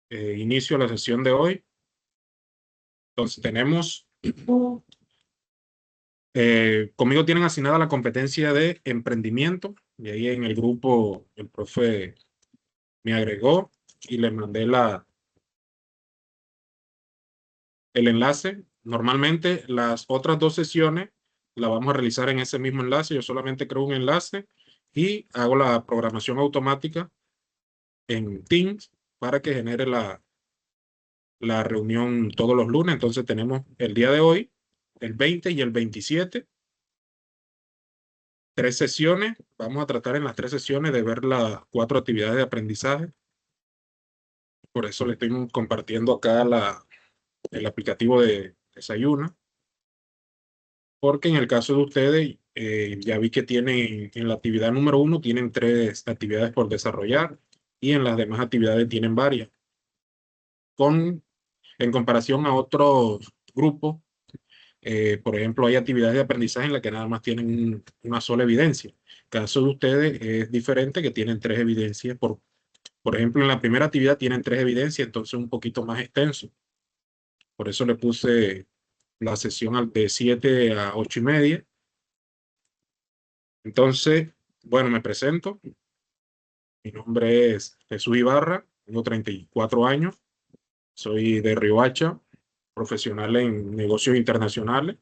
inicio a la sesión de hoy. Entonces tenemos, conmigo tienen asignada la competencia de emprendimiento y ahí en el grupo el profe me agregó y le mandé el enlace. Normalmente las otras dos sesiones las vamos a realizar en ese mismo enlace. Yo solamente creo un enlace y hago la programación automática en Teams para que genere la reunión todos los lunes. Entonces tenemos el día de hoy, el 20 y el 27, 3 sesiones. Vamos a tratar en las 3 sesiones de ver las 4 actividades de aprendizaje. Por eso le estoy compartiendo acá el aplicativo de Desayuno. Porque en el caso de ustedes, ya vi que tienen en la actividad número 1, tienen 3 actividades por desarrollar y en las demás actividades tienen varias. En comparación a otros grupos, por ejemplo, hay actividades de aprendizaje en las que nada más tienen una sola evidencia. El caso de ustedes es diferente, que tienen 3 evidencias. Por ejemplo, en la primera actividad tienen 3 evidencias, entonces un poquito más extenso. Por eso le puse la sesión de 7 a 8:30. Entonces, bueno, me presento. Mi nombre es Jesús Ibarra, tengo 34 años, soy de Riohacha, profesional en negocios internacionales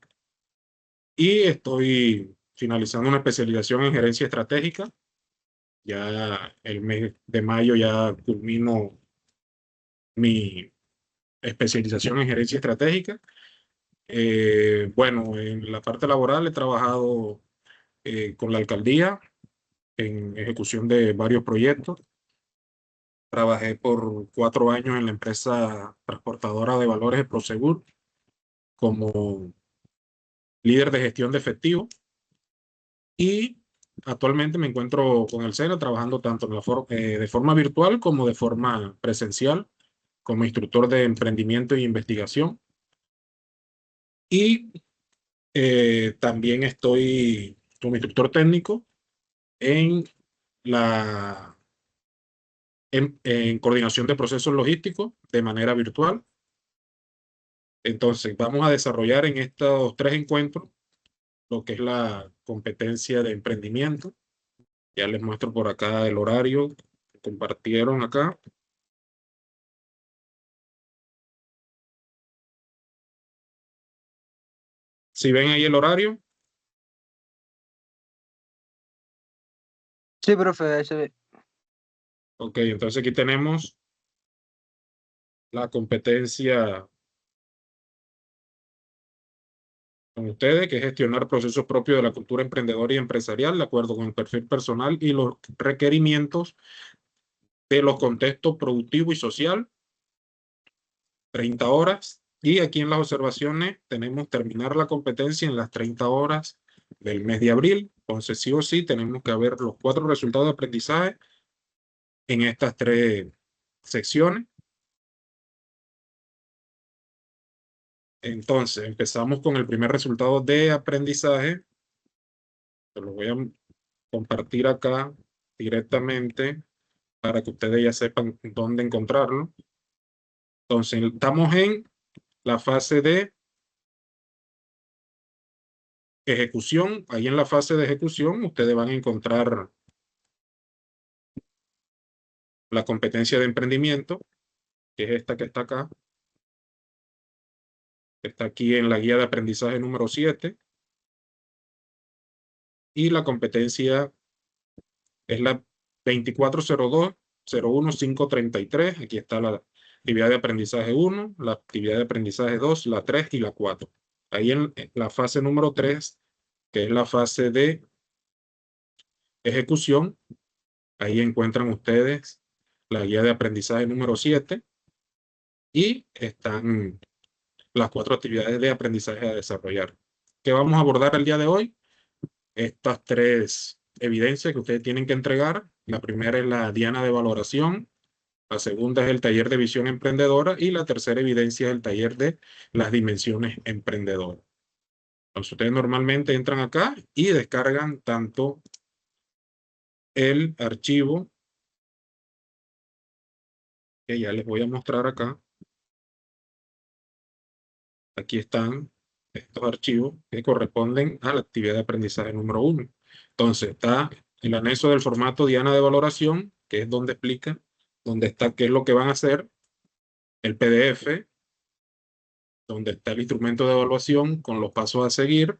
y estoy finalizando una especialización en gerencia estratégica. Ya el mes de mayo ya culmino mi especialización en gerencia estratégica. Bueno, en la parte laboral he trabajado con la alcaldía en ejecución de varios proyectos. Trabajé por 4 años en la empresa transportadora de valores de Prosegur como líder de gestión de efectivo y actualmente me encuentro con el SENA trabajando tanto de forma virtual como de forma presencial como instructor de emprendimiento e investigación. Y también estoy como instructor técnico en en coordinación de procesos logísticos de manera virtual. Entonces, vamos a desarrollar en estos 3 encuentros lo que es la competencia de emprendimiento. Ya les muestro por acá el horario que compartieron acá. Si ven ahí el horario, Sí, profe, ahí se ve. ok, entonces aquí tenemos la competencia con ustedes, que es gestionar procesos propios de la cultura emprendedora y empresarial de acuerdo con el perfil personal y los requerimientos de los contextos productivo y social, 30 horas. Y aquí en las observaciones tenemos terminar la competencia en las 30 horas del mes de abril. Entonces, sí o sí, tenemos que ver los 4 resultados de aprendizaje en estas 3 secciones. Entonces, empezamos con el primer resultado de aprendizaje. Se lo voy a compartir acá directamente para que ustedes ya sepan dónde encontrarlo. Entonces, estamos en la fase de ejecución. Ahí en la fase de ejecución, ustedes van a encontrar la competencia de emprendimiento, que es esta que está acá. Está aquí en la guía de aprendizaje número 7. Y la competencia es la 2402-01533. Aquí está la actividad de aprendizaje 1, la actividad de aprendizaje 2, la 3 y la 4. Ahí en la fase número 3, que es la fase de ejecución, ahí encuentran ustedes la guía de aprendizaje número 7 y están las 4 actividades de aprendizaje a desarrollar. ¿Qué vamos a abordar el día de hoy? Estas 3 evidencias que ustedes tienen que entregar. La primera es la diana de valoración, la segunda es el taller de visión emprendedora y la tercera evidencia es el taller de las dimensiones emprendedoras. Entonces ustedes normalmente entran acá y descargan tanto el archivo que ya les voy a mostrar acá. Aquí están estos archivos que corresponden a la actividad de aprendizaje número 1. Entonces está el anexo del formato Diana de valoración, que es donde explica, donde está qué es lo que van a hacer, el PDF, donde está el instrumento de evaluación con los pasos a seguir,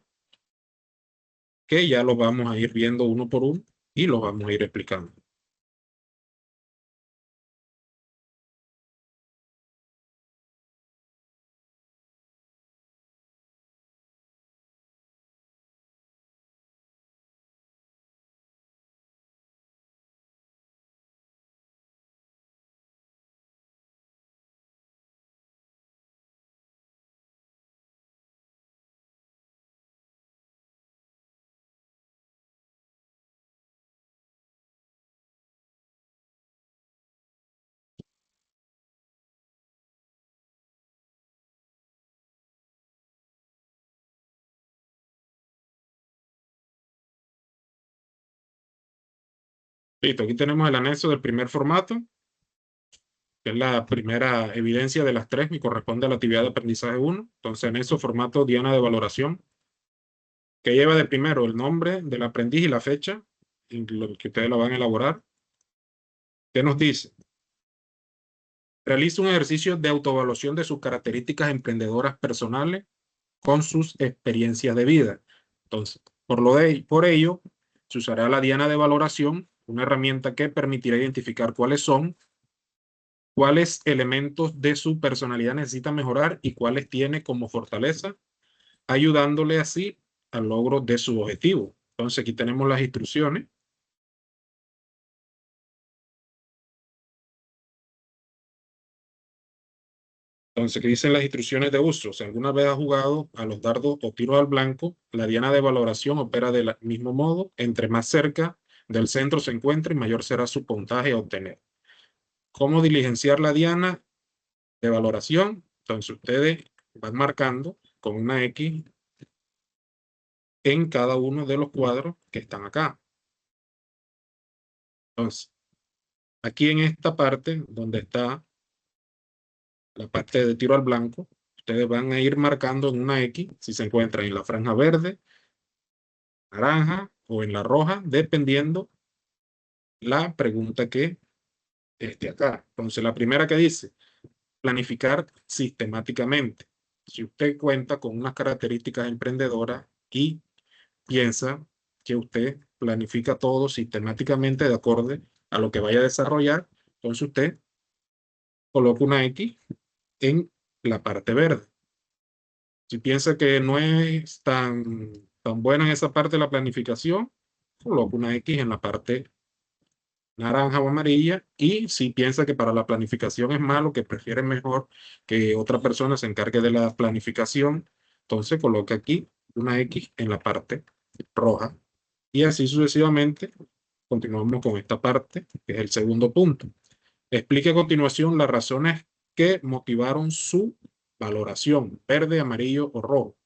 que ya los vamos a ir viendo uno por uno y los vamos a ir explicando. Listo, aquí tenemos el anexo del primer formato, que es la primera evidencia de las tres y corresponde a la actividad de aprendizaje 1. Entonces, anexo formato Diana de valoración, que lleva de primero el nombre del aprendiz y la fecha en lo que ustedes lo van a elaborar. ¿Qué nos dice? Realiza un ejercicio de autoevaluación de sus características emprendedoras personales con sus experiencias de vida. Entonces, por ello, se usará la diana de valoración, una herramienta que permitirá identificar cuáles elementos de su personalidad necesita mejorar y cuáles tiene como fortaleza, ayudándole así al logro de su objetivo. Entonces, aquí tenemos las instrucciones. Entonces, ¿qué dicen las instrucciones de uso? Si alguna vez has jugado a los dardos o tiros al blanco, la diana de valoración opera del mismo modo. Entre más cerca del centro se encuentre, mayor será su puntaje a obtener. ¿Cómo diligenciar la diana de valoración? Entonces, ustedes van marcando con una X en cada uno de los cuadros que están acá. Entonces, aquí en esta parte donde está la parte de tiro al blanco, ustedes van a ir marcando en una X si se encuentran en la franja verde, naranja o en la roja, dependiendo la pregunta que esté acá. Entonces, la primera que dice, planificar sistemáticamente. Si usted cuenta con unas características emprendedoras y piensa que usted planifica todo sistemáticamente de acuerdo a lo que vaya a desarrollar, entonces usted coloca una X en la parte verde. Si piensa que no es tan buena en esa parte de la planificación, coloca una X en la parte naranja o amarilla. Y si piensa que para la planificación es malo, que prefiere mejor que otra persona se encargue de la planificación, entonces coloca aquí una X en la parte roja. Y así sucesivamente, continuamos con esta parte, que es el segundo punto. Explique a continuación las razones que motivaron su valoración, verde, amarillo o rojo,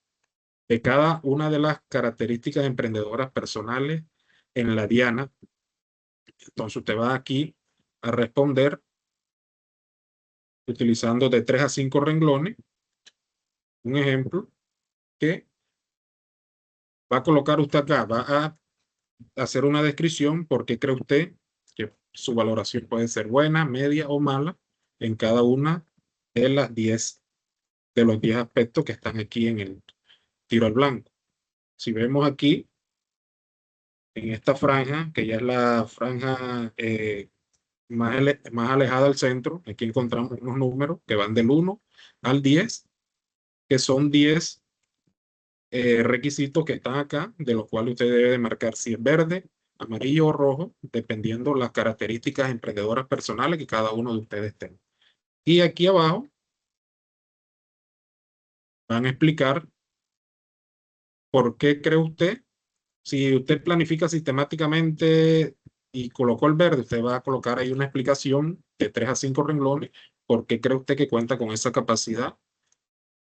de cada una de las características emprendedoras personales en la diana. Entonces usted va aquí a responder utilizando de 3 a 5 renglones. Un ejemplo que va a colocar usted acá, va a hacer una descripción por qué cree usted que su valoración puede ser buena, media o mala en cada una de las 10 de los 10 aspectos que están aquí en el tiro al blanco. Si vemos aquí en esta franja, que ya es la franja más alejada del centro, aquí encontramos unos números que van del 1 al 10, que son 10 requisitos que están acá, de los cuales usted debe de marcar si es verde, amarillo o rojo, dependiendo las características emprendedoras personales que cada uno de ustedes tenga. Y aquí abajo van a explicar por qué cree usted. Si usted planifica sistemáticamente y colocó el verde, usted va a colocar ahí una explicación de 3 a 5 renglones, por qué cree usted que cuenta con esa capacidad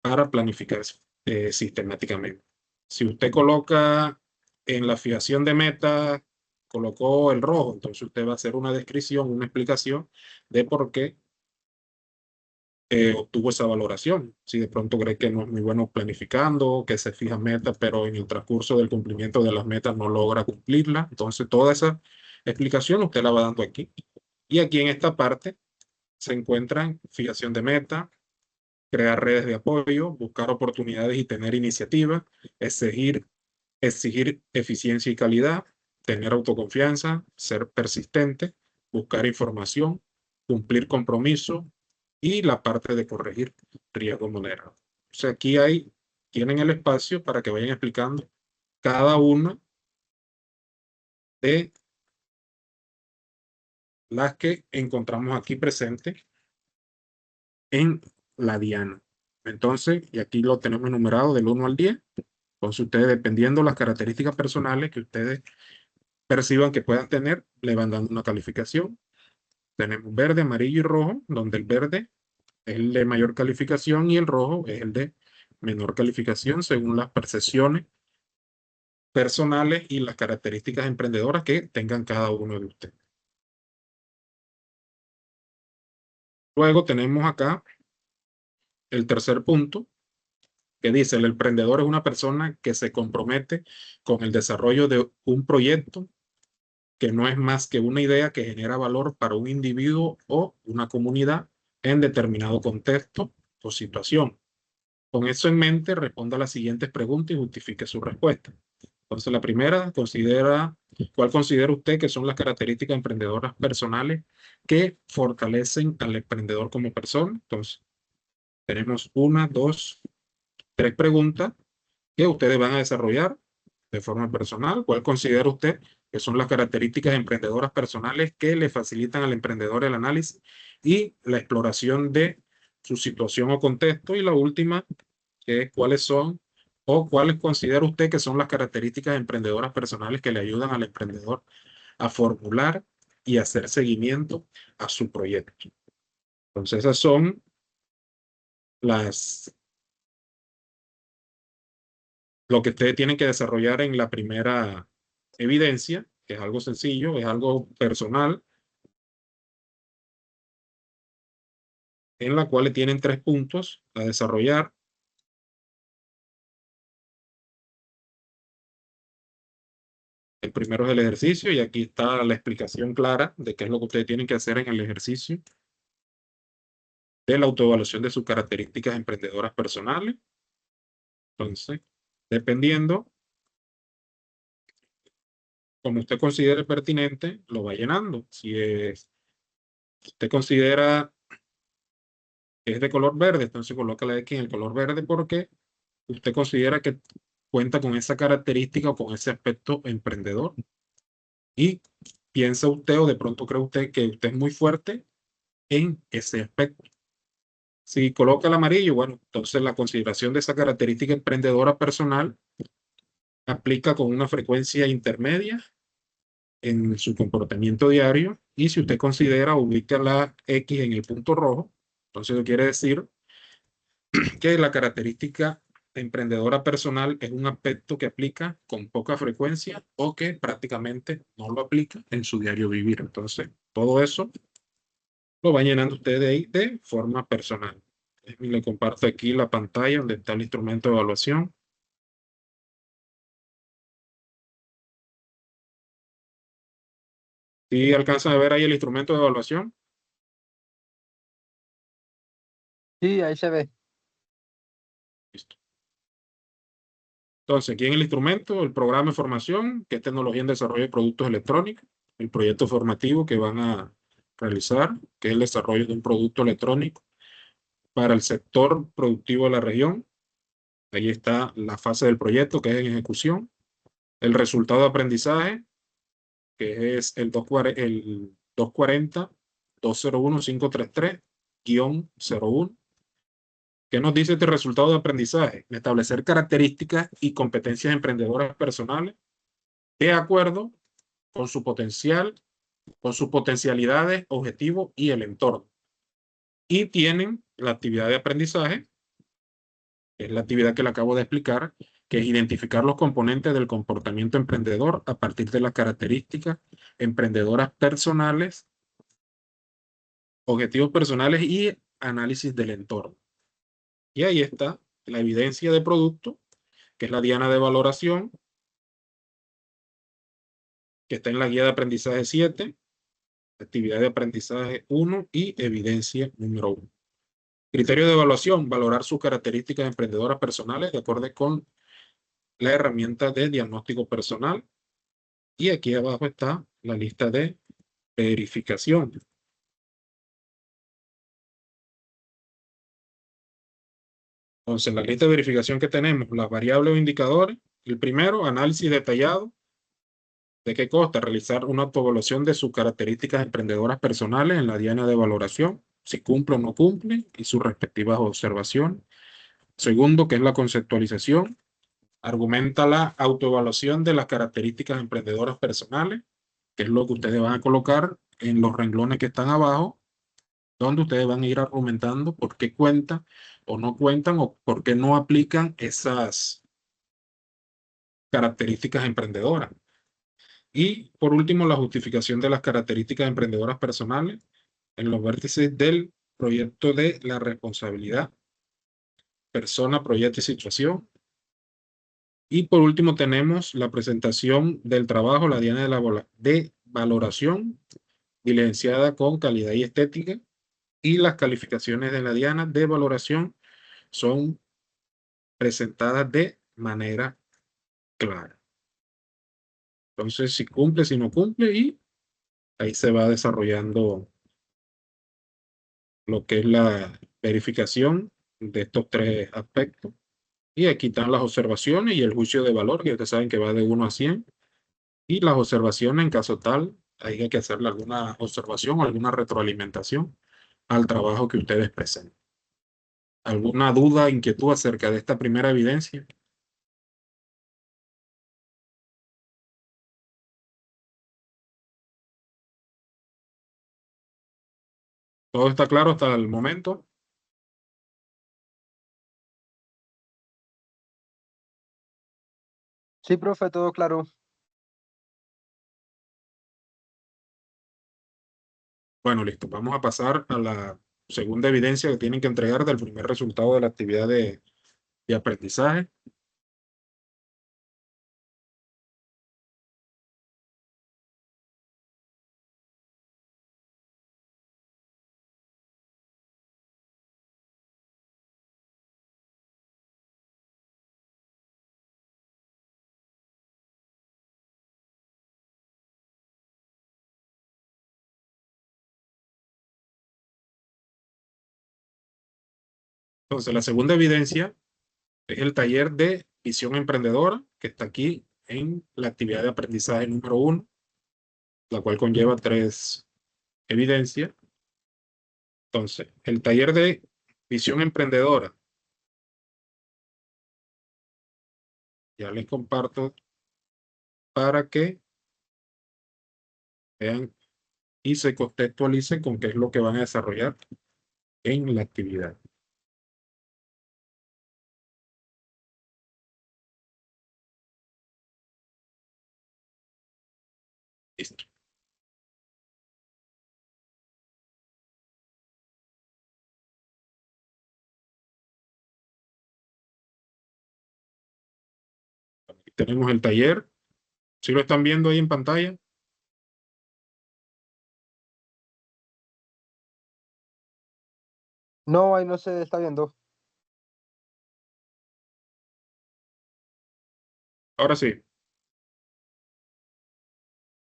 para planificar sistemáticamente. Si usted coloca en la fijación de meta, colocó el rojo, entonces usted va a hacer una descripción, una explicación de por qué obtuvo esa valoración. Si de pronto cree que no es muy bueno planificando, que se fija metas, pero en el transcurso del cumplimiento de las metas no logra cumplirlas. Entonces, toda esa explicación usted la va dando aquí. Y aquí en esta parte se encuentran fijación de meta, crear redes de apoyo, buscar oportunidades y tener iniciativa, exigir eficiencia y calidad, tener autoconfianza, ser persistente, buscar información, cumplir compromiso y la parte de corregir riesgo moderado. O sea, aquí tienen el espacio para que vayan explicando cada una de las que encontramos aquí presentes en la diana. Entonces, y aquí lo tenemos enumerado del 1 al 10. Entonces, ustedes, dependiendo de las características personales que ustedes perciban que puedan tener, le van dando una calificación. Tenemos verde, amarillo y rojo, donde el verde es el de mayor calificación y el rojo es el de menor calificación según las percepciones personales y las características emprendedoras que tengan cada uno de ustedes. Luego tenemos acá el tercer punto, que dice: el emprendedor es una persona que se compromete con el desarrollo de un proyecto que no es más que una idea que genera valor para un individuo o una comunidad en determinado contexto o situación. Con eso en mente, responda a las siguientes preguntas y justifique su respuesta. Entonces, la primera, ¿cuál considera usted que son las características emprendedoras personales que fortalecen al emprendedor como persona? Entonces, tenemos una, dos, tres preguntas que ustedes van a desarrollar de forma personal. ¿Cuál considera usted que son las características emprendedoras personales que le facilitan al emprendedor el análisis y la exploración de su situación o contexto? Y la última, que es cuáles son o cuáles considera usted que son las características emprendedoras personales que le ayudan al emprendedor a formular y hacer seguimiento a su proyecto. Entonces, esas son lo que ustedes tienen que desarrollar en la primera evidencia, que es algo sencillo, es algo personal, en la cual tienen 3 puntos a desarrollar. El primero es el ejercicio, y aquí está la explicación clara de qué es lo que ustedes tienen que hacer en el ejercicio de la autoevaluación de sus características emprendedoras personales. Entonces, dependiendo como usted considere pertinente, lo va llenando. Si usted considera que es de color verde, entonces coloca la X en el color verde porque usted considera que cuenta con esa característica o con ese aspecto emprendedor. Y piensa usted, o de pronto cree usted que usted es muy fuerte en ese aspecto. Si coloca el amarillo, bueno, entonces la consideración de esa característica emprendedora personal aplica con una frecuencia intermedia en su comportamiento diario. Y si usted considera, ubica la X en el punto rojo, entonces eso quiere decir que la característica emprendedora personal es un aspecto que aplica con poca frecuencia o que prácticamente no lo aplica en su diario vivir. Entonces, todo eso lo va llenando usted de ahí de forma personal. Y le comparto aquí la pantalla donde está el instrumento de evaluación. ¿Sí alcanzan a ver ahí el instrumento de evaluación? Sí, ahí se ve. Listo. Entonces, aquí en el instrumento, el programa de formación, que es tecnología en desarrollo de productos electrónicos, el proyecto formativo que van a realizar, que es el desarrollo de un producto electrónico para el sector productivo de la región. Ahí está la fase del proyecto, que es en ejecución. El resultado de aprendizaje, que es el 240-201-533-01. ¿Qué nos dice este resultado de aprendizaje? Establecer características y competencias emprendedoras personales de acuerdo con su potencial, con sus potencialidades, objetivos y el entorno. Y tienen la actividad de aprendizaje, que es la actividad que le acabo de explicar, que es identificar los componentes del comportamiento emprendedor a partir de las características emprendedoras personales, objetivos personales y análisis del entorno. Y ahí está la evidencia de producto, que es la diana de valoración, que está en la guía de aprendizaje 7, actividad de aprendizaje 1 y evidencia número 1. Criterio de evaluación: valorar sus características emprendedoras personales de acuerdo con la herramienta de diagnóstico personal. Y aquí abajo está la lista de verificación. Entonces, en la lista de verificación que tenemos, las variables o indicadores, el primero, análisis detallado. ¿De qué consta? Realizar una autoevaluación de sus características emprendedoras personales en la diana de valoración, si cumple o no cumple, y sus respectivas observaciones. Segundo, que es la conceptualización. Argumenta la autoevaluación de las características emprendedoras personales, que es lo que ustedes van a colocar en los renglones que están abajo, donde ustedes van a ir argumentando por qué cuentan o no cuentan o por qué no aplican esas características emprendedoras. Y por último, la justificación de las características emprendedoras personales en los vértices del proyecto de la responsabilidad, persona, proyecto y situación. Y por último tenemos la presentación del trabajo, la diana de valoración, diligenciada con calidad y estética, y las calificaciones de la diana de valoración son presentadas de manera clara. Entonces, si cumple, si no cumple, y ahí se va desarrollando lo que es la verificación de estos tres aspectos. Y aquí están las observaciones y el juicio de valor, que ustedes saben que va de 1 a 100. Y las observaciones, en caso tal, hay que hacerle alguna observación o alguna retroalimentación al trabajo que ustedes presenten. ¿Alguna duda, inquietud acerca de esta primera evidencia? ¿Todo está claro hasta el momento? Sí, profe, todo claro. Bueno, listo. Vamos a pasar a la segunda evidencia que tienen que entregar del primer resultado de la actividad de aprendizaje. Entonces, la segunda evidencia es el taller de visión emprendedora, que está aquí en la actividad de aprendizaje número 1, la cual conlleva 3 evidencias. Entonces, el taller de visión emprendedora, ya les comparto para que vean y se contextualicen con qué es lo que van a desarrollar en la actividad. Listo. Aquí tenemos el taller. ¿Sí lo están viendo ahí en pantalla? No, ahí no se está viendo. Ahora sí.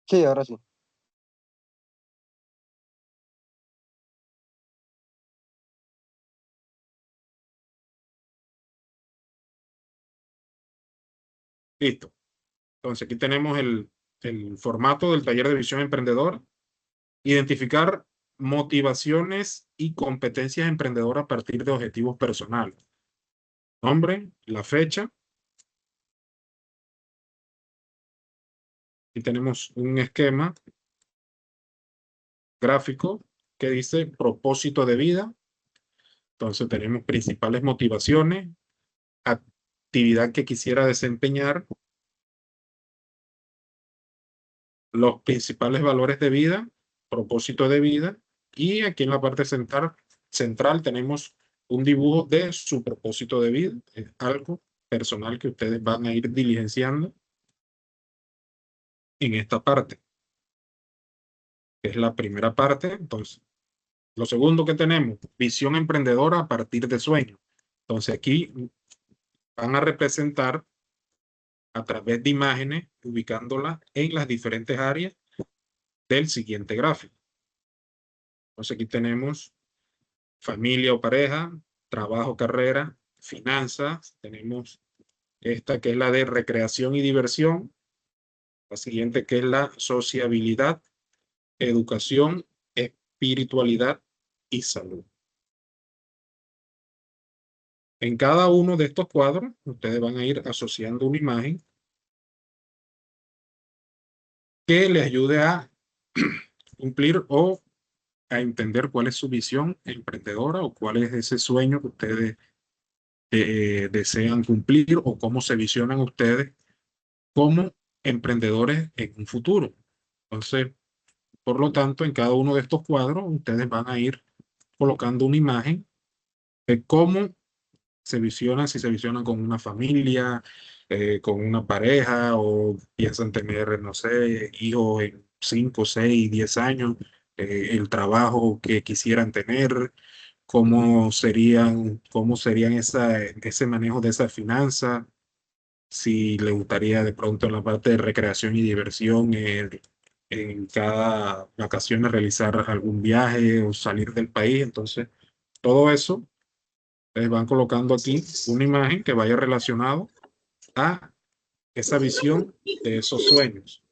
Sí, ahora sí. Listo. Entonces, aquí tenemos el formato del taller de visión emprendedora. Identificar motivaciones y competencias emprendedoras a partir de objetivos personales. Nombre, la fecha. Y tenemos un esquema gráfico que dice propósito de vida. Entonces tenemos principales motivaciones, actividad que quisiera desempeñar, los principales valores de vida, propósito de vida, y aquí en la parte central central tenemos un dibujo de su propósito de vida, es algo personal que ustedes van a ir diligenciando en esta parte, que es la primera parte. Entonces, lo segundo que tenemos, visión emprendedora a partir de sueños. Entonces, aquí van a representar a través de imágenes, ubicándolas en las diferentes áreas del siguiente gráfico. Entonces, aquí tenemos familia o pareja, trabajo, carrera, finanzas. Tenemos esta que es la de recreación y diversión. La siguiente que es la sociabilidad, educación, espiritualidad y salud. En cada uno de estos cuadros, ustedes van a ir asociando una imagen que les ayude a cumplir o a entender cuál es su visión emprendedora o cuál es ese sueño que ustedes desean cumplir o cómo se visionan ustedes como emprendedores en un futuro. Entonces, por lo tanto, en cada uno de estos cuadros, ustedes van a ir colocando una imagen de cómo se visionan, si se visionan con una familia, con una pareja o piensan tener, no sé, hijos en 5, 6, 10 años, el trabajo que quisieran tener, cómo serían ese manejo de esa finanza, si le gustaría de pronto en la parte de recreación y diversión, en cada vacaciones realizar algún viaje o salir del país. Entonces, todo eso les van colocando aquí una imagen que vaya relacionado a esa visión de esos sueños.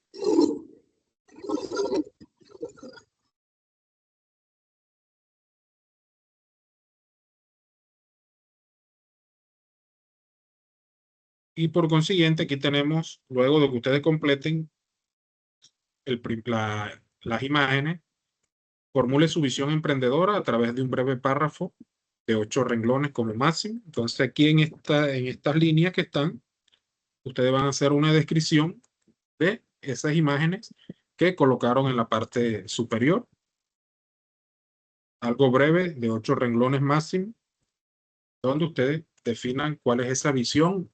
Y por consiguiente, aquí tenemos, luego de que ustedes completen las imágenes, formule su visión emprendedora a través de un breve párrafo de 8 renglones como máximo. Entonces, aquí en estas líneas que están, ustedes van a hacer una descripción de esas imágenes que colocaron en la parte superior, algo breve de 8 renglones máximo, donde ustedes definan cuál es esa visión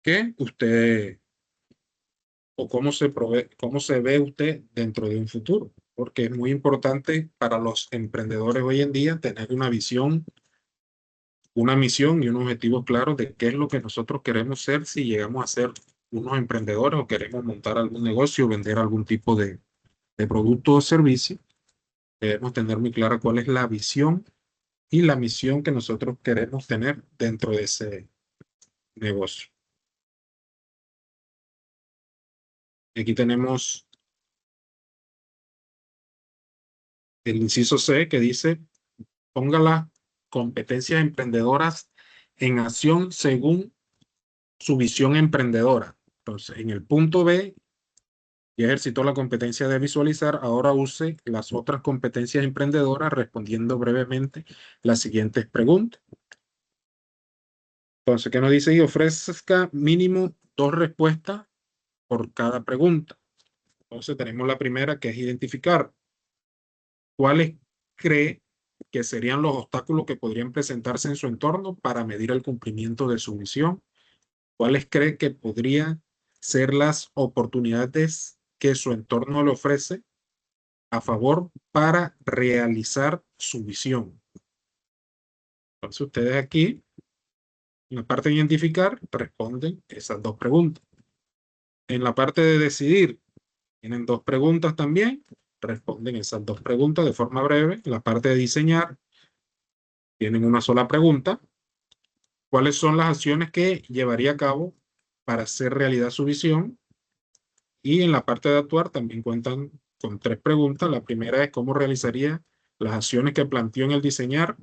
que usted o cómo se ve usted dentro de un futuro, porque es muy importante para los emprendedores hoy en día tener una visión, una misión y un objetivo claro de qué es lo que nosotros queremos ser si llegamos a ser unos emprendedores o queremos montar algún negocio, vender algún tipo de producto o servicio. Debemos tener muy clara cuál es la visión y la misión que nosotros queremos tener dentro de ese negocio. Aquí tenemos el inciso C que dice, ponga las competencias emprendedoras en acción según su visión emprendedora. Entonces, en el punto B, ya ejercitó la competencia de visualizar, ahora use las otras competencias emprendedoras respondiendo brevemente las siguientes preguntas. Entonces, ¿qué nos dice? Y ofrezca mínimo 2 respuestas por cada pregunta. Entonces, tenemos la primera que es identificar cuáles cree que serían los obstáculos que podrían presentarse en su entorno para medir el cumplimiento de su misión. ¿Cuáles cree que podrían ser las oportunidades que su entorno le ofrece a favor para realizar su visión? Entonces, ustedes aquí, en la parte de identificar, responden esas 2 preguntas. En la parte de decidir, tienen 2 preguntas también, responden esas 2 preguntas de forma breve. En la parte de diseñar, tienen una sola pregunta. ¿Cuáles son las acciones que llevaría a cabo para hacer realidad su visión? Y en la parte de actuar también cuentan con 3 preguntas. La primera es cómo realizaría las acciones que planteó en el diseñar.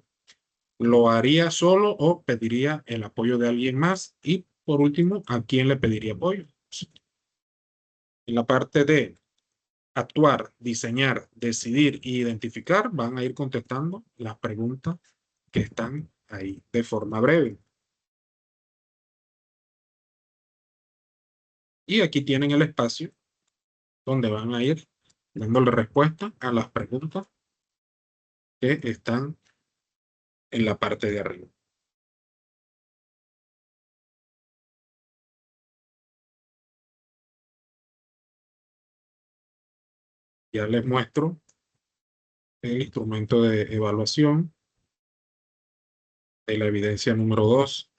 ¿Lo haría solo o pediría el apoyo de alguien más? Y por último, ¿a quién le pediría apoyo? En la parte de actuar, diseñar, decidir e identificar, van a ir contestando las preguntas que están ahí de forma breve. Y aquí tienen el espacio donde van a ir dándole respuesta a las preguntas que están en la parte de arriba. Ya les muestro el instrumento de evaluación de la evidencia número 2.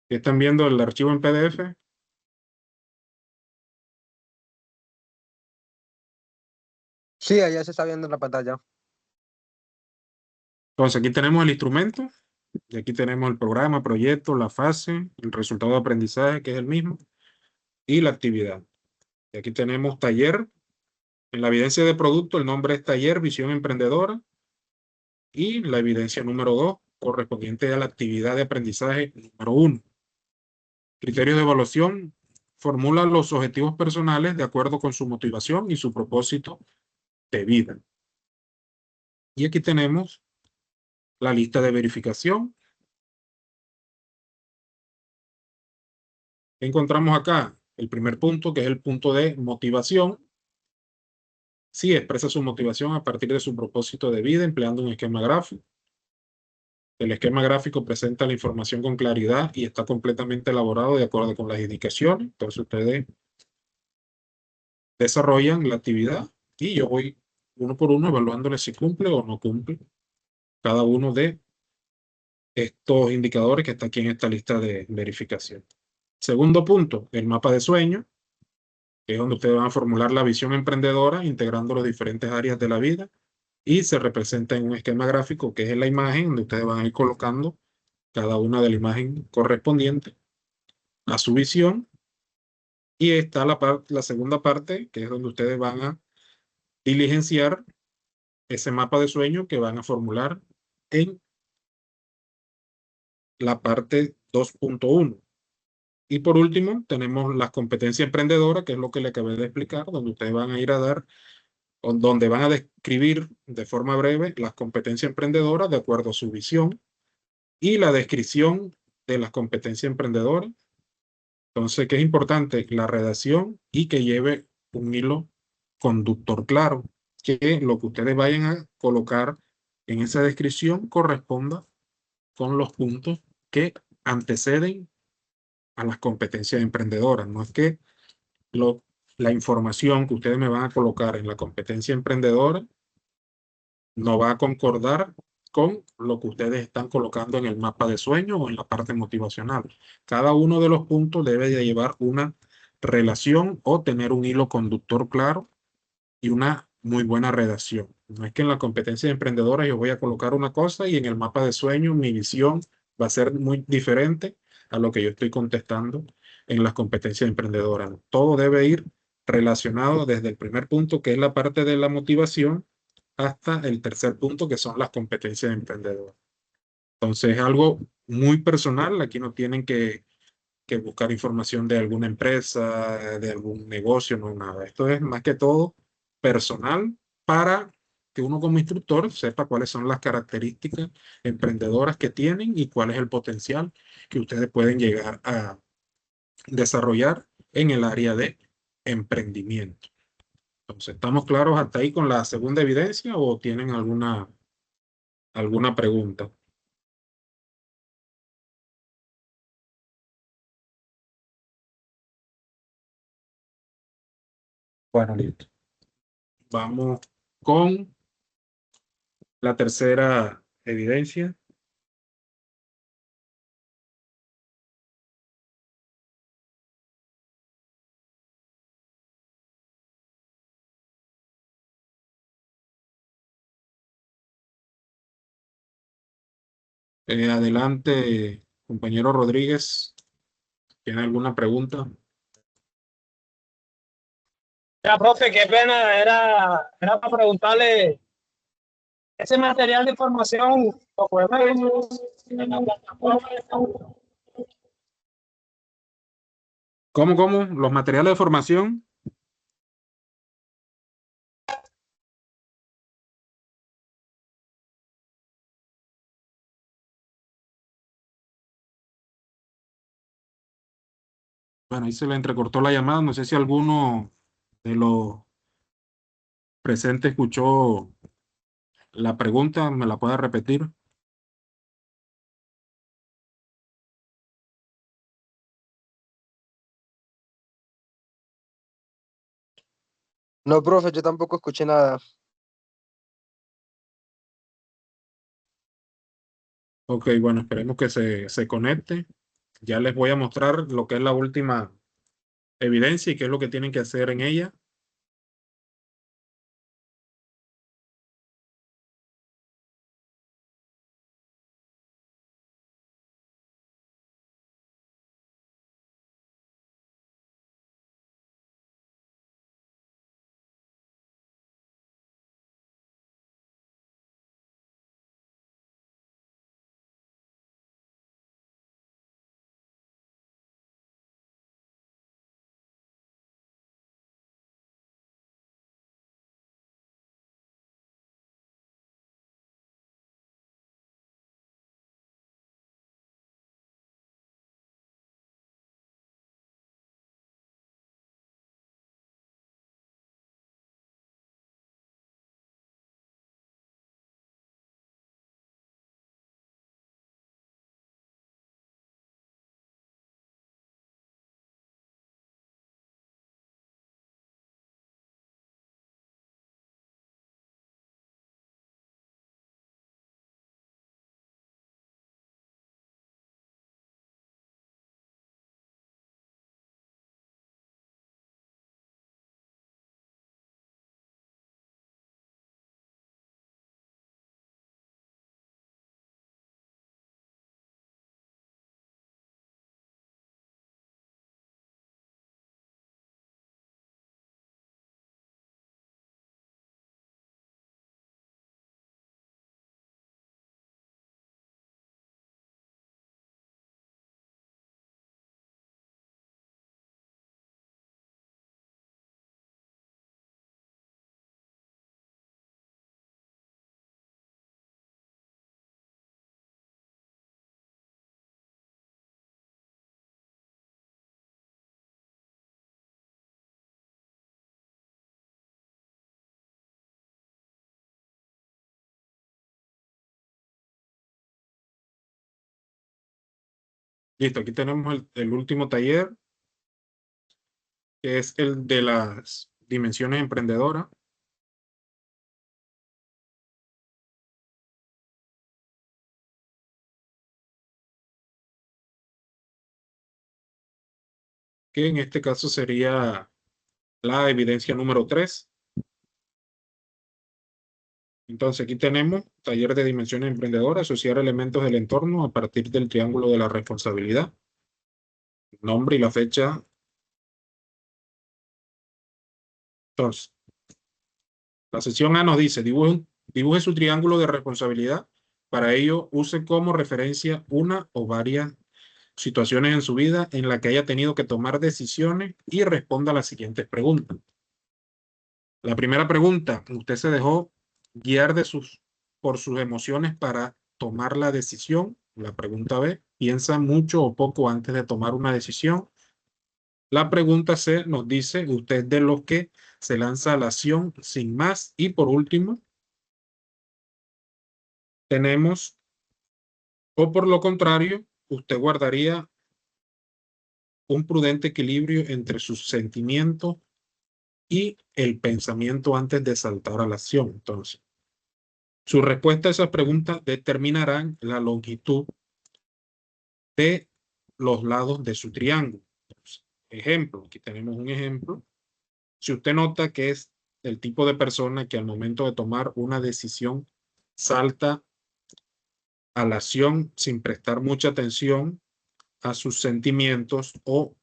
¿Están viendo el archivo en PDF? Sí, allá se está viendo en la pantalla. Entonces aquí tenemos el instrumento, y aquí tenemos el programa, proyecto, la fase, el resultado de aprendizaje, que es el mismo, y la actividad. Y aquí tenemos taller. En la evidencia de producto, el nombre es taller visión emprendedora, y la evidencia número 2, correspondiente a la actividad de aprendizaje número 1. Criterios de evaluación: formula los objetivos personales de acuerdo con su motivación y su propósito de vida. Y aquí tenemos la lista de verificación. Encontramos acá el primer punto, que es el punto de motivación. Sí, expresa su motivación a partir de su propósito de vida empleando un esquema gráfico. El esquema gráfico presenta la información con claridad y está completamente elaborado de acuerdo con las indicaciones. Entonces ustedes desarrollan la actividad y yo voy uno por uno evaluándole si cumple o no cumple cada uno de estos indicadores que está aquí en esta lista de verificación. Segundo punto, el mapa de sueño, que es donde ustedes van a formular la visión emprendedora integrando las diferentes áreas de la vida y se representa en un esquema gráfico que es la imagen donde ustedes van a ir colocando cada una de la imagen correspondiente a su visión. Y está la segunda parte, que es donde ustedes van a diligenciar ese mapa de sueño que van a formular en la parte 2.1. Y por último, tenemos las competencias emprendedoras, que es lo que le acabé de explicar, donde ustedes van a ir a dar, o donde van a describir de forma breve las competencias emprendedoras de acuerdo a su visión y la descripción de las competencias emprendedoras. Entonces, ¿qué es importante? La redacción y que lleve un hilo conductor claro, que lo que ustedes vayan a colocar en esa descripción corresponda con los puntos que anteceden a las competencias emprendedoras. No es que lo, la información que ustedes me van a colocar en la competencia emprendedora no va a concordar con lo que ustedes están colocando en el mapa de sueño o en la parte motivacional. Cada uno de los puntos debe de llevar una relación o tener un hilo conductor claro y una muy buena redacción. No es que en la competencia emprendedora yo voy a colocar una cosa y en el mapa de sueño mi visión va a ser muy diferente a lo que yo estoy contestando en las competencias emprendedoras. Todo debe ir relacionado desde el primer punto, que es la parte de la motivación, hasta el tercer punto, que son las competencias emprendedoras. Entonces es algo muy personal. Aquí no tienen que buscar información de alguna empresa, de algún negocio, no nada. Esto es más que todo personal para que uno como instructor sepa cuáles son las características emprendedoras que tienen y cuál es el potencial que ustedes pueden llegar a desarrollar en el área de emprendimiento. Entonces, ¿estamos claros hasta ahí con la segunda evidencia o tienen alguna pregunta? Bueno, listo. Vamos con la tercera evidencia. Adelante, compañero Rodríguez. ¿Tiene alguna pregunta? Ya, profe, qué pena, era para preguntarle, ese material de información lo podemos ver en la plataforma de Sauco. ¿Cómo? ¿Los materiales de formación? Bueno, ahí se le entrecortó la llamada. No sé si alguno de los presentes escuchó la pregunta. ¿Me la puede repetir? No, profe, yo tampoco escuché nada. Ok, bueno, esperemos que se conecte. Ya les voy a mostrar lo que es la última evidencia y qué es lo que tienen que hacer en ella. Listo, aquí tenemos el último taller, que es el de las dimensiones emprendedoras. Que en este caso sería la evidencia número 3. Entonces aquí tenemos taller de dimensiones emprendedoras, asociar elementos del entorno a partir del triángulo de la responsabilidad, nombre y la fecha. Entonces, la sesión A nos dice, dibuje su triángulo de responsabilidad. Para ello, use como referencia una o varias situaciones en su vida en la que haya tenido que tomar decisiones y responda a las siguientes preguntas. La primera pregunta, ¿usted se dejó guiar por sus emociones para tomar la decisión? La pregunta B, ¿piensa mucho o poco antes de tomar una decisión? La pregunta C nos dice, ¿usted es de los que se lanza a la acción sin más? Y por último, tenemos, o por lo contrario, usted guardaría un prudente equilibrio entre sus sentimientos y el pensamiento antes de saltar a la acción. Entonces, su respuesta a esas preguntas determinarán la longitud de los lados de su triángulo. Entonces, ejemplo, aquí tenemos un ejemplo. Si usted nota que es el tipo de persona que al momento de tomar una decisión salta a la acción sin prestar mucha atención a sus sentimientos o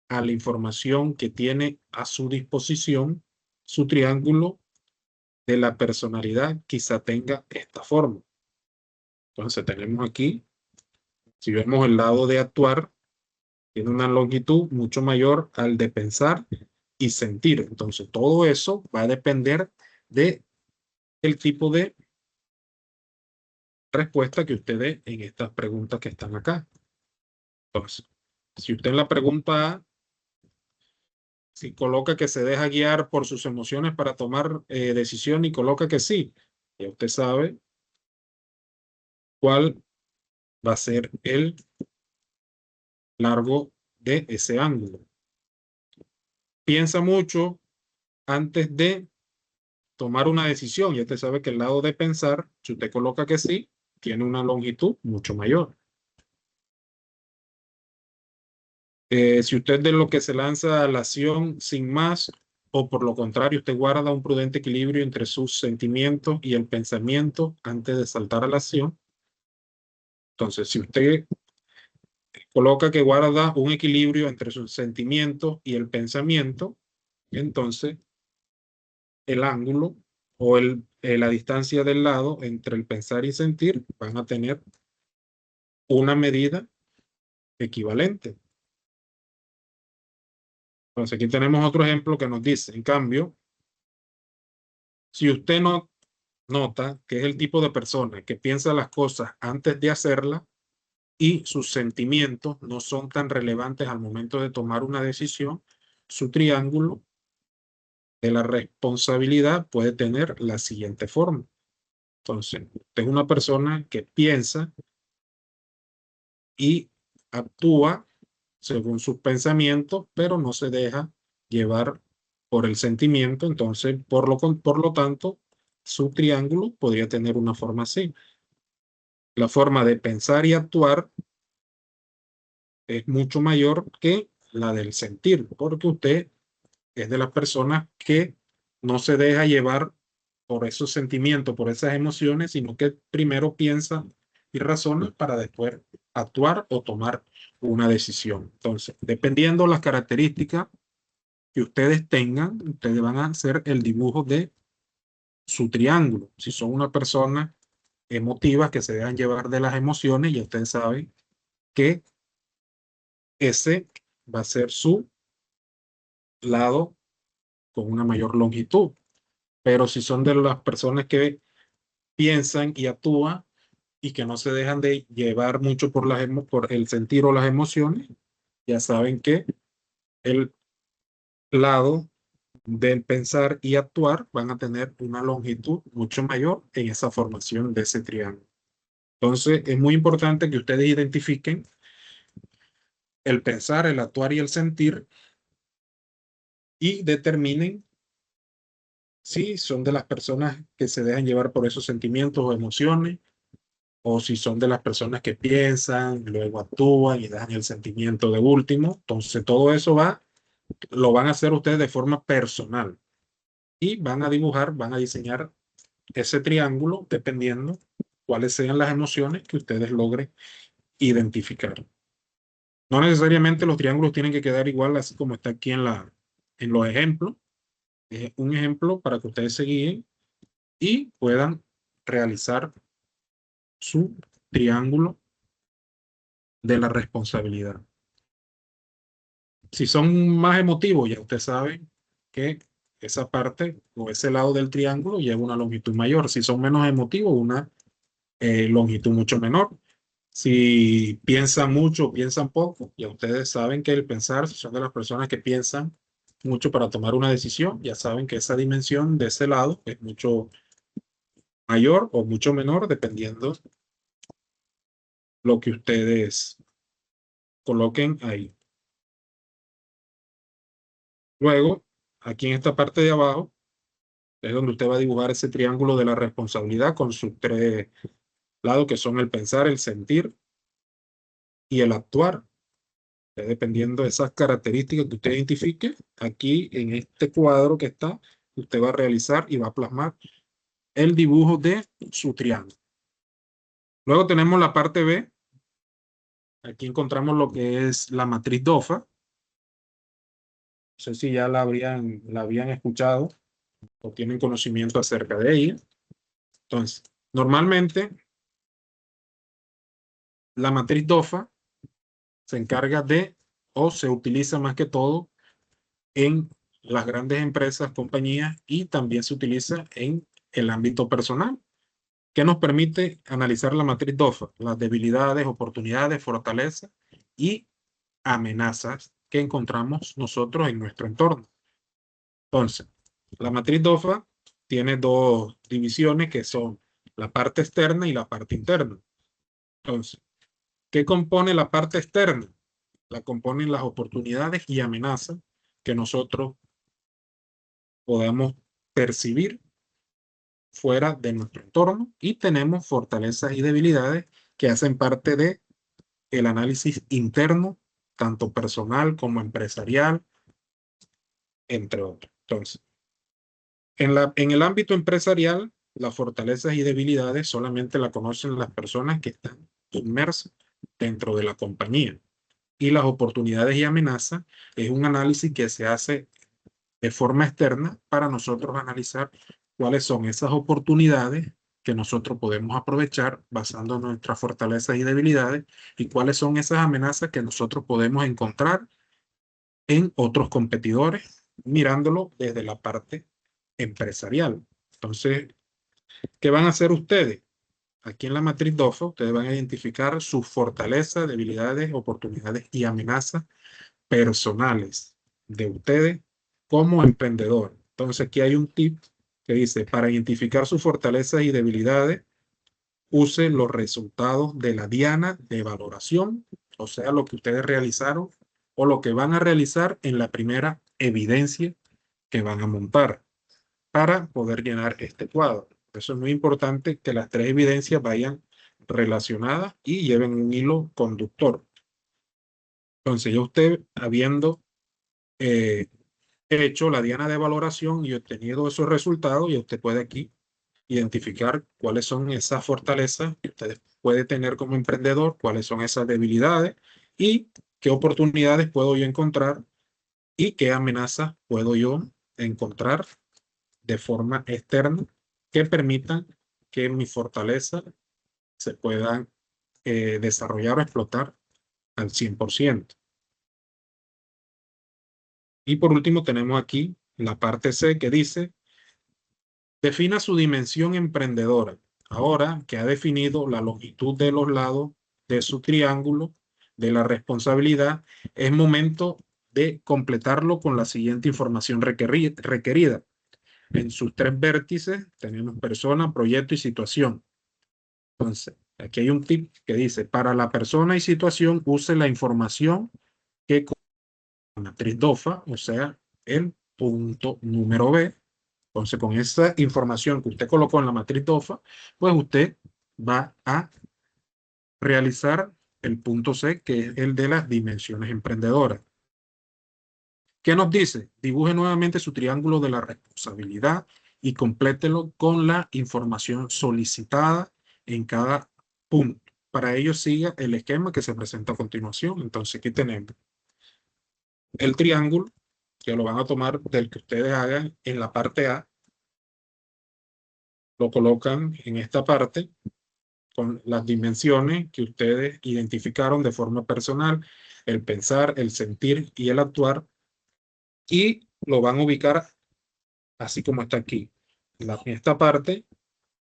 a la información que tiene a su disposición, su triángulo de la personalidad quizá tenga esta forma. Entonces tenemos aquí, si vemos el lado de actuar, tiene una longitud mucho mayor al de pensar y sentir. Entonces todo eso va a depender de el tipo de respuesta que usted dé en estas preguntas que están acá. Entonces, si usted en la pregunta A Si coloca que se deja guiar por sus emociones para tomar decisión y coloca que sí, ya usted sabe cuál va a ser el largo de ese ángulo. Piensa mucho antes de tomar una decisión. Ya usted sabe que el lado de pensar, si usted coloca que sí, tiene una longitud mucho mayor. Si usted de lo que se lanza a la acción sin más, o por lo contrario, usted guarda un prudente equilibrio entre sus sentimientos y el pensamiento antes de saltar a la acción. Entonces, si usted coloca que guarda un equilibrio entre sus sentimientos y el pensamiento, entonces el ángulo o la distancia del lado entre el pensar y sentir van a tener una medida equivalente. Entonces aquí tenemos otro ejemplo que nos dice, en cambio, si usted no nota que es el tipo de persona que piensa las cosas antes de hacerlas y sus sentimientos no son tan relevantes al momento de tomar una decisión, su triángulo de la responsabilidad puede tener la siguiente forma. Entonces, usted es una persona que piensa y actúa según sus pensamientos, pero no se deja llevar por el sentimiento. Entonces, por lo tanto, su triángulo podría tener una forma así. La forma de pensar y actuar es mucho mayor que la del sentir, porque usted es de las personas que no se deja llevar por esos sentimientos, por esas emociones, sino que primero piensa y razona para después actuar o tomar una decisión. Entonces, dependiendo las características que ustedes tengan, ustedes van a hacer el dibujo de su triángulo. Si son una persona emotiva que se dejan llevar de las emociones, ya ustedes saben que ese va a ser su lado con una mayor longitud. Pero si son de las personas que piensan y actúan y que no se dejan de llevar mucho por por el sentir o las emociones, ya saben que el lado del pensar y actuar van a tener una longitud mucho mayor en esa formación de ese triángulo. Entonces, es muy importante que ustedes identifiquen el pensar, el actuar y el sentir y determinen si son de las personas que se dejan llevar por esos sentimientos o emociones, o si son de las personas que piensan, luego actúan y dejan el sentimiento de último. Entonces, todo eso lo van a hacer ustedes de forma personal y van a dibujar, van a diseñar ese triángulo dependiendo cuáles sean las emociones que ustedes logren identificar. No necesariamente los triángulos tienen que quedar igual así como está aquí en los ejemplos. Es un ejemplo para que ustedes se guíen y puedan realizar su triángulo de la responsabilidad. Si son más emotivos, ya usted sabe que esa parte o ese lado del triángulo lleva una longitud mayor. Si son menos emotivos, una longitud mucho menor. Si piensan mucho o piensan poco, ya ustedes saben que el pensar, si son de las personas que piensan mucho para tomar una decisión, ya saben que esa dimensión de ese lado es mucho mayor o mucho menor, dependiendo lo que ustedes coloquen ahí. Luego, aquí en esta parte de abajo, es donde usted va a dibujar ese triángulo de la responsabilidad con sus tres lados, que son el pensar, el sentir y el actuar. Dependiendo de esas características que usted identifique, aquí en este cuadro que está, usted va a realizar y va a plasmar el dibujo de su triángulo. Luego tenemos la parte B. Aquí encontramos lo que es la matriz DOFA. No sé si ya la habían escuchado o tienen conocimiento acerca de ella. Entonces, normalmente la matriz DOFA se encarga o se utiliza más que todo en las grandes empresas, compañías, y también se utiliza en el ámbito personal, que nos permite analizar la matriz DOFA, las debilidades, oportunidades, fortalezas y amenazas que encontramos nosotros en nuestro entorno. Entonces, la matriz DOFA tiene dos divisiones que son la parte externa y la parte interna. Entonces, ¿qué compone la parte externa? La componen las oportunidades y amenazas que nosotros podamos percibir fuera de nuestro entorno, y tenemos fortalezas y debilidades que hacen parte de el análisis interno, tanto personal como empresarial, entre otros. Entonces, en el ámbito empresarial, las fortalezas y debilidades solamente la conocen las personas que están inmersas dentro de la compañía. Y las oportunidades y amenazas es un análisis que se hace de forma externa para nosotros analizar cuáles son esas oportunidades que nosotros podemos aprovechar basando en nuestras fortalezas y debilidades, y cuáles son esas amenazas que nosotros podemos encontrar en otros competidores, mirándolo desde la parte empresarial. Entonces, ¿qué van a hacer ustedes? Aquí en la matriz DOFA, ustedes van a identificar sus fortalezas, debilidades, oportunidades y amenazas personales de ustedes como emprendedor. Entonces, aquí hay un tip que dice: para identificar sus fortalezas y debilidades, use los resultados de la diana de valoración, o sea, lo que ustedes realizaron o lo que van a realizar en la primera evidencia que van a montar para poder llenar este cuadro. Eso es muy importante, que las tres evidencias vayan relacionadas y lleven un hilo conductor. Entonces, ya usted, habiendo hecho la diana de valoración y obtenido esos resultados, y usted puede aquí identificar cuáles son esas fortalezas que usted puede tener como emprendedor, cuáles son esas debilidades y qué oportunidades puedo yo encontrar y qué amenazas puedo yo encontrar de forma externa que permitan que mi fortaleza se puedan desarrollar o explotar al 100%. Y por último tenemos aquí la parte C, que dice: defina su dimensión emprendedora. Ahora que ha definido la longitud de los lados de su triángulo de la responsabilidad, es momento de completarlo con la siguiente información requerida. En sus tres vértices tenemos persona, proyecto y situación. Entonces, aquí hay un tip que dice: para la persona y situación, use la información que con la matriz DOFA, o sea, el punto número B. Entonces, con esa información que usted colocó en la matriz DOFA, pues usted va a realizar el punto C, que es el de las dimensiones emprendedoras. ¿Qué nos dice? Dibuje nuevamente su triángulo de la responsabilidad y complételo con la información solicitada en cada punto. Para ello, siga el esquema que se presenta a continuación. Entonces, aquí tenemos el triángulo, que lo van a tomar del que ustedes hagan en la parte A. Lo colocan en esta parte con las dimensiones que ustedes identificaron de forma personal: el pensar, el sentir y el actuar, y lo van a ubicar así como está aquí. En esta parte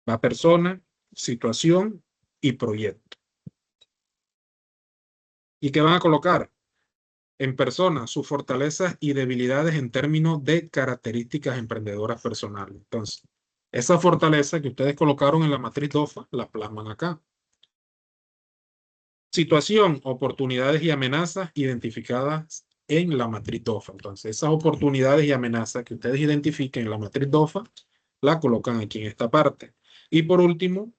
va persona, situación y proyecto. ¿Y qué van a colocar? En persona, sus fortalezas y debilidades en términos de características emprendedoras personales. Entonces, esa fortaleza que ustedes colocaron en la matriz DOFA, la plasman acá. Situación, oportunidades y amenazas identificadas en la matriz DOFA. Entonces, esas oportunidades y amenazas que ustedes identifiquen en la matriz DOFA, la colocan aquí en esta parte. Y por último,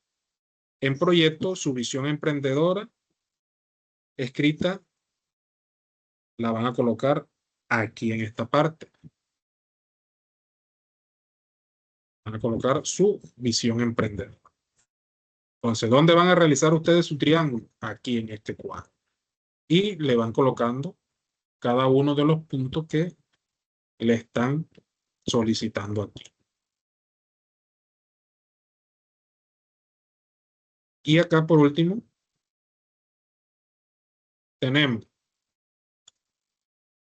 en proyecto, su visión emprendedora escrita la van a colocar aquí en esta parte. Van a colocar su visión emprendedora. Entonces, ¿dónde van a realizar ustedes su triángulo? Aquí en este cuadro. Y le van colocando cada uno de los puntos que le están solicitando aquí. Y acá por último tenemos: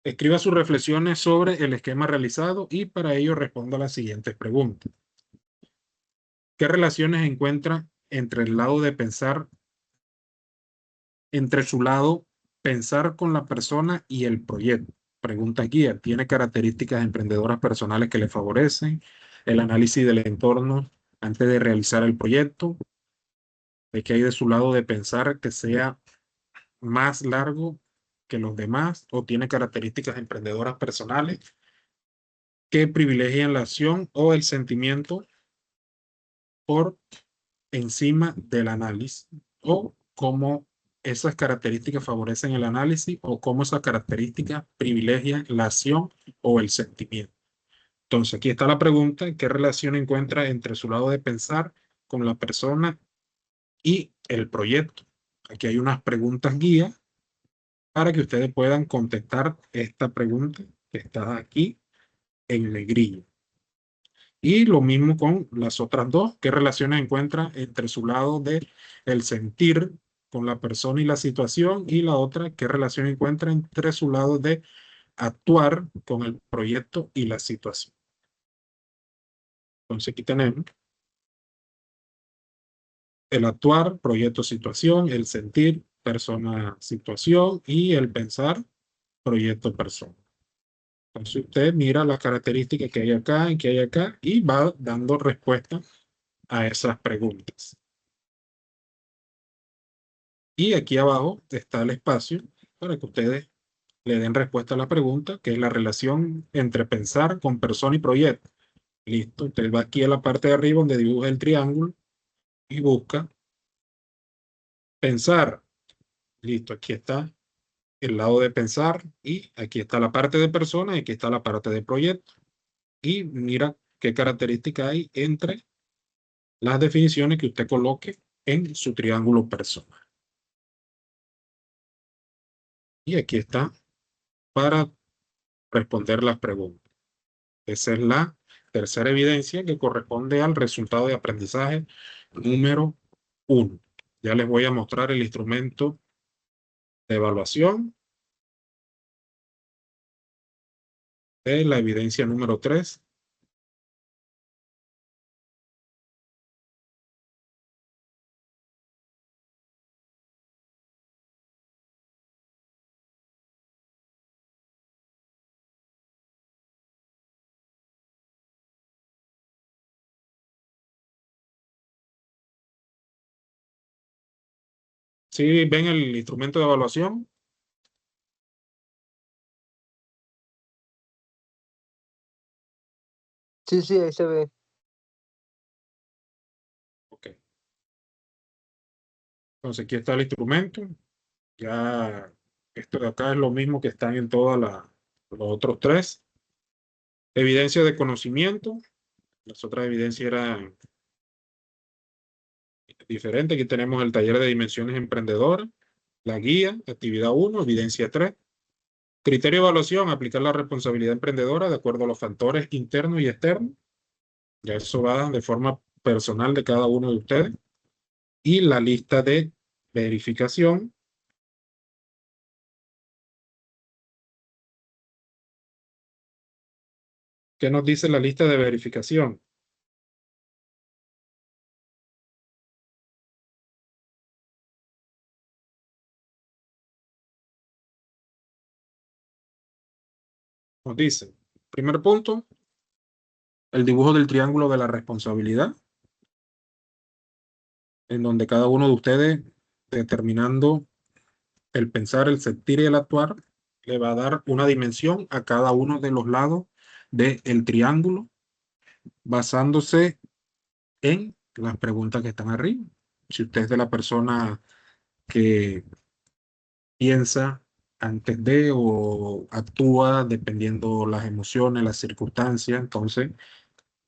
escriba sus reflexiones sobre el esquema realizado y para ello responda a las siguientes preguntas. ¿Qué relaciones encuentra entre el lado de pensar, entre su lado Pensar con la persona y el proyecto. Pregunta guía. ¿Tiene características emprendedoras personales que le favorecen? El análisis del entorno antes de realizar el proyecto. ¿De qué hay de su lado de pensar que sea más largo que los demás? ¿O tiene características emprendedoras personales que privilegian la acción o el sentimiento por encima del análisis? ¿O cómo esas características favorecen el análisis o cómo esas características privilegian la acción o el sentimiento? Entonces, aquí está la pregunta: ¿qué relación encuentra entre su lado de pensar con la persona y el proyecto? Aquí hay unas preguntas guía para que ustedes puedan contestar esta pregunta que está aquí en negrilla. Y lo mismo con las otras dos. ¿Qué relaciones encuentra entre su lado de el sentir con la persona y la situación? Y la otra, ¿qué relación encuentra entre su lado de actuar con el proyecto y la situación? Entonces aquí tenemos el actuar, proyecto, situación; el sentir, persona, situación; y el pensar, proyecto, persona. Entonces usted mira las características que hay acá y que hay acá y va dando respuesta a esas preguntas. Y aquí abajo está el espacio para que ustedes le den respuesta a la pregunta, que es la relación entre pensar con persona y proyecto. Listo. Usted va aquí a la parte de arriba donde dibuja el triángulo y busca pensar. Listo. Aquí está el lado de pensar y aquí está la parte de persona y aquí está la parte de proyecto. Y mira qué característica hay entre las definiciones que usted coloque en su triángulo persona. Y aquí está para responder las preguntas. Esa es la tercera evidencia que corresponde al resultado de aprendizaje número 1. Ya les voy a mostrar el instrumento de evaluación de la evidencia número 3. ¿Sí ven el instrumento de evaluación? Sí, sí, ahí se ve. Ok. Entonces aquí está el instrumento. Ya esto de acá es lo mismo que están en todos los otros tres. Evidencia de conocimiento. Las otras evidencias eran diferentes. Aquí tenemos el taller de dimensiones emprendedoras, la guía, actividad 1, evidencia 3. Criterio de evaluación: aplicar la responsabilidad emprendedora de acuerdo a los factores internos y externos. Ya eso va de forma personal de cada uno de ustedes. Y la lista de verificación. ¿Qué nos dice la lista de verificación? Nos dice, primer punto, el dibujo del triángulo de la responsabilidad, en donde cada uno de ustedes, determinando el pensar, el sentir y el actuar, le va a dar una dimensión a cada uno de los lados del triángulo, basándose en las preguntas que están arriba. Si usted es de la persona que piensa antes de o actúa dependiendo las emociones, las circunstancias, entonces,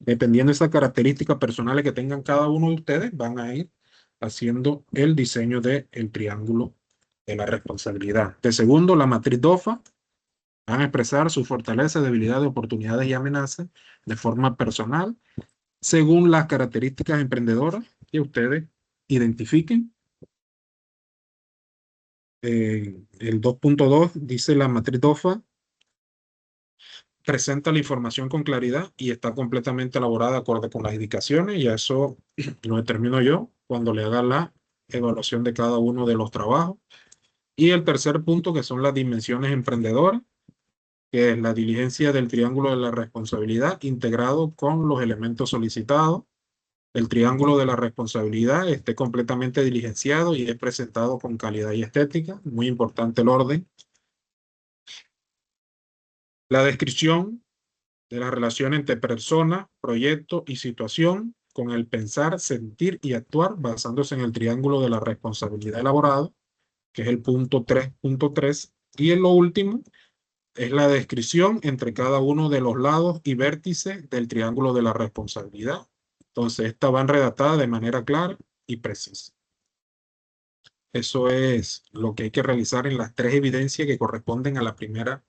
dependiendo de esas características personales que tengan cada uno de ustedes, van a ir haciendo el diseño del triángulo de la responsabilidad. De segundo, la matriz DOFA. Van a expresar sus fortalezas, debilidades, oportunidades y amenazas de forma personal, según las características emprendedoras que ustedes identifiquen. El 2.2 dice: la matriz DOFA presenta la información con claridad y está completamente elaborada de acuerdo con las indicaciones, y eso lo determino yo cuando le haga la evaluación de cada uno de los trabajos. Y el tercer punto, que son las dimensiones emprendedoras, que es la diligencia del triángulo de la responsabilidad integrado con los elementos solicitados. El triángulo de la responsabilidad esté completamente diligenciado y es presentado con calidad y estética. Muy importante el orden. La descripción de la relación entre persona, proyecto y situación con el pensar, sentir y actuar basándose en el triángulo de la responsabilidad elaborado, que es el punto 3.3. Y en lo último es la descripción entre cada uno de los lados y vértices del triángulo de la responsabilidad. Entonces, esta van redactada de manera clara y precisa. Eso es lo que hay que realizar en las 3 evidencias que corresponden a la primera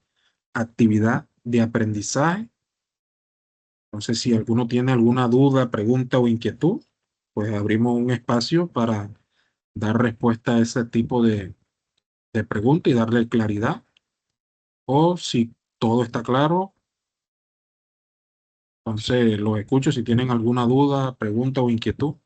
actividad de aprendizaje. Entonces, si alguno tiene alguna duda, pregunta o inquietud, pues abrimos un espacio para dar respuesta a ese tipo de pregunta y darle claridad. O si todo está claro, entonces los escucho si tienen alguna duda, pregunta o inquietud.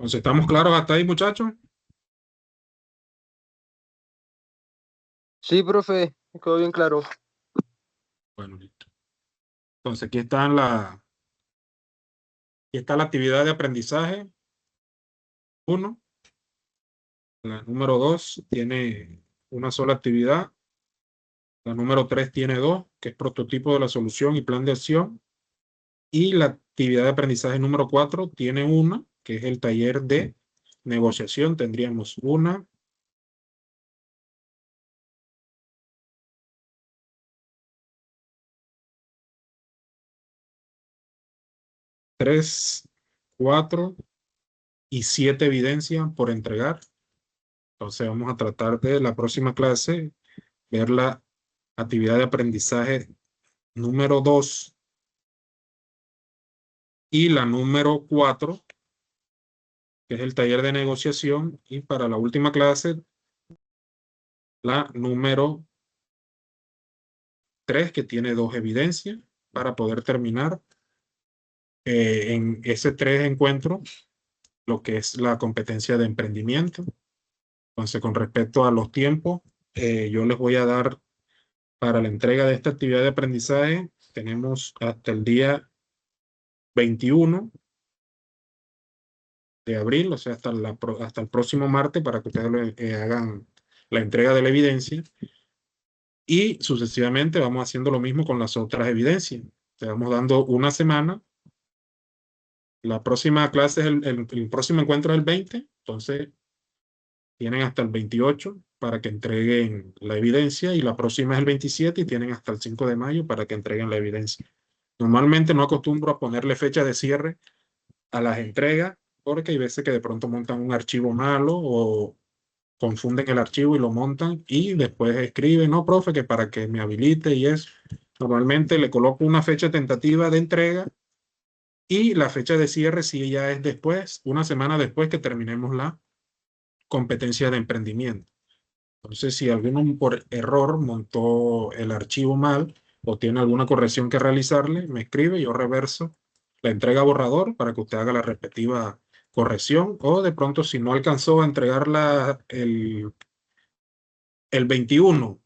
Entonces, ¿estamos claros hasta ahí, muchachos? Sí, profe, quedó bien claro. Bueno, listo. Entonces, aquí está la actividad de aprendizaje 1. La número 2 tiene una sola actividad. La número 3 tiene 2, que es prototipo de la solución y plan de acción. Y la actividad de aprendizaje número 4 tiene una, que es el taller de negociación. Tendríamos 1, 3, 4 y 7 evidencias por entregar. Entonces vamos a tratar de la próxima clase ver la actividad de aprendizaje número 2 y la número 4, que es el taller de negociación, y para la última clase la número 3, que tiene 2 evidencias, para poder terminar en ese 3 encuentros lo que es la competencia de emprendimiento. Entonces, con respecto a los tiempos, yo les voy a dar para la entrega de esta actividad de aprendizaje, tenemos hasta el día 21 de abril, o sea, hasta el próximo martes, para que ustedes hagan la entrega de la evidencia. Y sucesivamente vamos haciendo lo mismo con las otras evidencias. Te vamos dando una semana. La próxima clase es el próximo encuentro es el 20, entonces tienen hasta el 28 para que entreguen la evidencia, y la próxima es el 27 y tienen hasta el 5 de mayo para que entreguen la evidencia. Normalmente no acostumbro a ponerle fecha de cierre a las entregas, porque hay veces que de pronto montan un archivo malo o confunden el archivo y lo montan y después escriben, no, profe, que para que me habilite y eso. Normalmente le coloco una fecha tentativa de entrega y la fecha de cierre sí ya es después, una semana después que terminemos la competencia de emprendimiento. Entonces, si alguno por error montó el archivo mal o tiene alguna corrección que realizarle, me escribe, yo reverso la entrega a borrador para que usted haga la respectiva corrección, o de pronto si no alcanzó a entregarla el 21,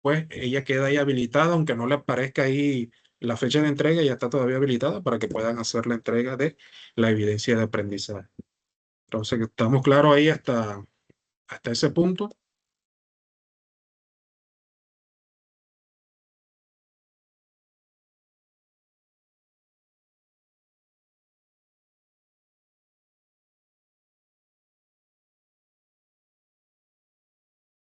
pues ella queda ahí habilitada, aunque no le aparezca ahí la fecha de entrega, ya está todavía habilitada para que puedan hacer la entrega de la evidencia de aprendizaje. Entonces, estamos claros ahí hasta ese punto.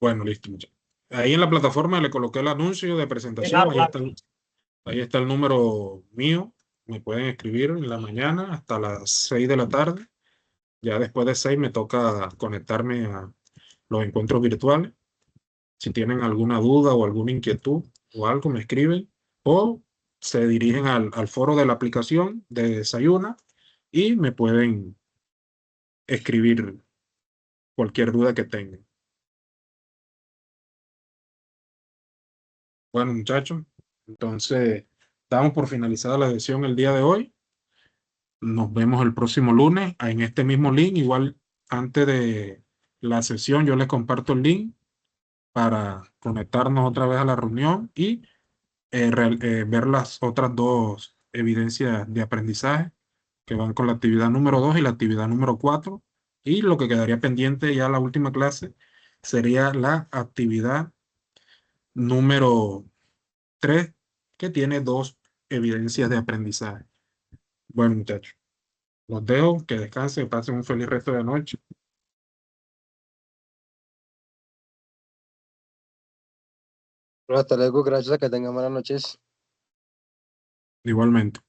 Bueno, listo, muchachos. Ahí en la plataforma le coloqué el anuncio de presentación. Ahí está el número mío. Me pueden escribir en la mañana hasta las 6 de la tarde. Ya después de 6 me toca conectarme a los encuentros virtuales. Si tienen alguna duda o alguna inquietud o algo, me escriben o se dirigen al foro de la aplicación de Desayuna y me pueden escribir cualquier duda que tengan. Bueno, muchachos, entonces damos por finalizada la sesión el día de hoy. Nos vemos el próximo lunes en este mismo link. Igual antes de la sesión yo les comparto el link para conectarnos otra vez a la reunión y ver las otras dos evidencias de aprendizaje que van con la actividad número 2 y la actividad número 4. Y lo que quedaría pendiente ya la última clase sería la actividad número 3, que tiene dos evidencias de aprendizaje. Bueno, muchachos, los dejo, que descansen, que pasen un feliz resto de noche. Hasta luego, gracias, que tengan buenas noches. Igualmente.